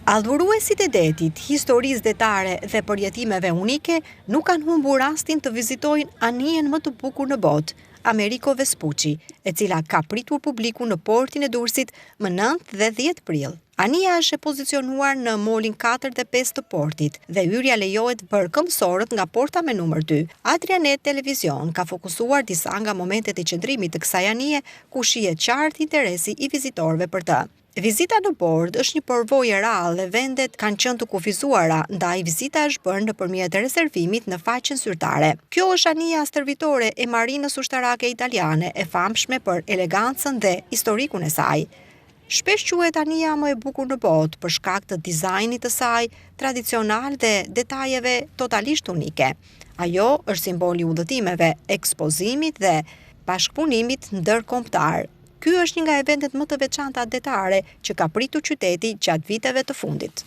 Adhuruesit e detit, historisë detare dhe përjetimeve unike nuk kanë humbur rastin të vizitojnë anijen më të bukur në botë, Americo Vespucci, e cila ka pritur publiku në portin e Durrësit më 9 dhe 10 prill. Anija është e pozicionuar në molin 4 dhe 5 të portit dhe hyrja lejohet për këmbësorët nga porta me numër 2. Adrianet Televizion ka fokusuar disa nga momentet e qëndrimit të kësaj anije ku shihet qartë interesi i vizitorëve për të. Vizita në bord është një përvojë e rrallë dhe vendet kanë qenë të kufizuara, ndaj vizita është bërë nëpërmjet rezervimit në faqen zyrtare. Kjo është anija stërvitore e marinës ushtarake italiane, e famshme për elegancën dhe historikun e saj. Shpesh quhet anija më e bukur në botë për shkak të dizajnit të saj tradicional dhe detajeve totalisht unike. Ajo është simboli i udhëtimeve, ekspozimit dhe bashkëpunimit ndërkombëtar. Ky është një nga eventet më të veçanta detare që ka pritur qyteti gjatë viteve të fundit.